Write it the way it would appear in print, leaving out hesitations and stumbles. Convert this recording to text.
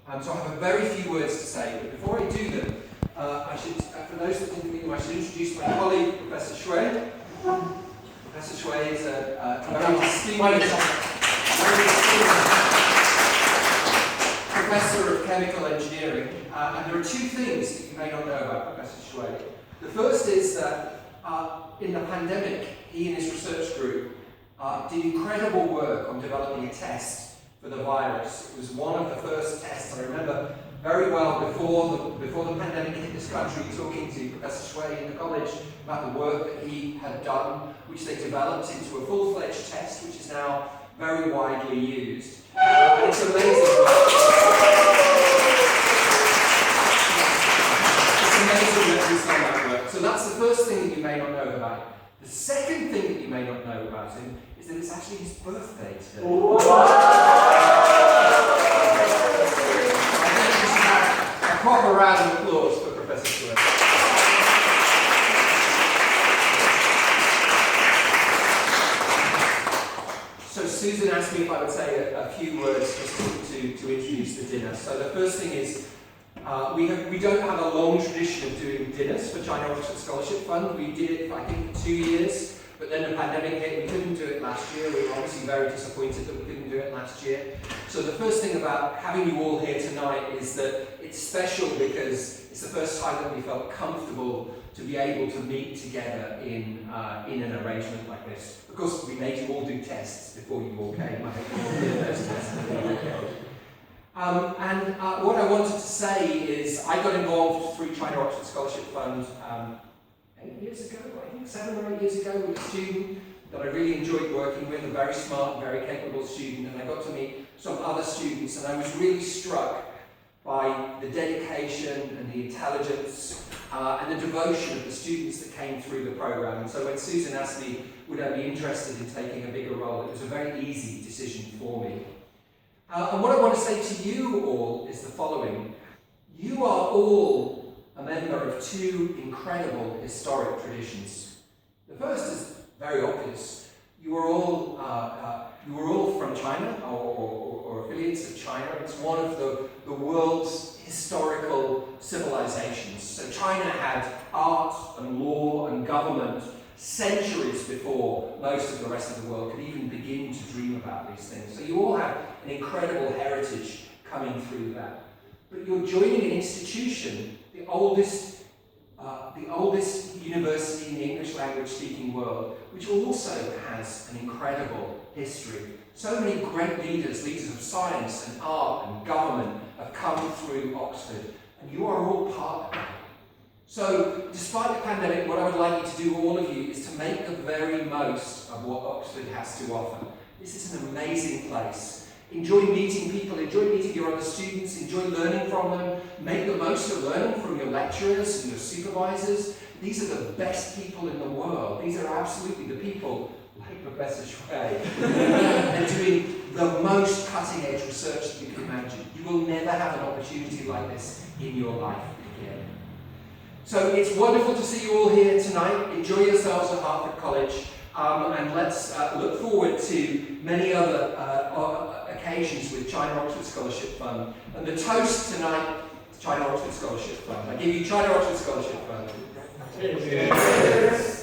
So I have a very few words to say, but before I do them, I should, for those that didn't meet them, I should introduce my colleague, Professor Shui. Professor Shui is a very distinguished Professor of Chemical Engineering, and there are two things that you may not know about Professor Shui. The first is that in the pandemic, he and his research group did incredible work on developing a test for the virus. It was one of the first tests. I remember very well before the pandemic hit this country, talking to Professor Shui in the college about the work that he had done, which they developed into a full-fledged test, which is now very widely used. And it's amazing. It's amazing that he's done that work. So that's the first thing that you may not know about him. The second thing that you may not know about him is that it's actually his birthday today. I think we should have a proper round of applause for Professor Shui. So Susan asked me if I would say a few words just to introduce the dinner. So the first thing is, we don't have a long tradition of doing dinners for China Oxford Scholarship Fund. We did it, I think, for 2 years, but then the pandemic hit. We couldn't do it last year. We were obviously very disappointed that we couldn't do it last year. So the first thing about having you all here tonight is that it's special because it's the first time that we felt comfortable to be able to meet together in an arrangement like this. Of course, we made you all do tests before you all came. I hope you all did those tests before you came. What I wanted to say is I got involved through China Oxford Scholarship Fund 8 years ago, I think 7 or 8 years ago, with a student that I really enjoyed working with, a very smart, very capable student, and I got to meet some other students, and I was really struck by the dedication and the intelligence and the devotion of the students that came through the program. And so when Susan asked me, would I be interested in taking a bigger role, it was a very easy decision for me. And what I want to say to you all is the following. You are all a member of two incredible historic traditions. The first is very obvious. You are all from China or affiliates of China. It's one of the world's historical civilizations. So China had art and law and government centuries before most of the rest of the world could even begin to dream about these things. So you all have an incredible heritage coming through that. But you're joining an institution, the oldest university in the English language speaking world, which also has an incredible history. So many great leaders of science and art and government have come through Oxford, and you are all part of that. So, despite the pandemic, what I would like you to do, all of you, is to make the very most of what Oxford has to offer. This is an amazing place. Enjoy meeting people, enjoy meeting your other students, enjoy learning from them, make the most of learning from your lecturers and your supervisors. These are the best people in the world. These are absolutely the people, like Professor Shui, and doing the most cutting-edge research that you can imagine. You will never have an opportunity like this in your life again. So it's wonderful to see you all here tonight. Enjoy yourselves at Hertford College, and let's look forward to many other occasions with China Oxford Scholarship Fund. And the toast tonight is China Oxford Scholarship Fund. I give you China Oxford Scholarship Fund. Cheers.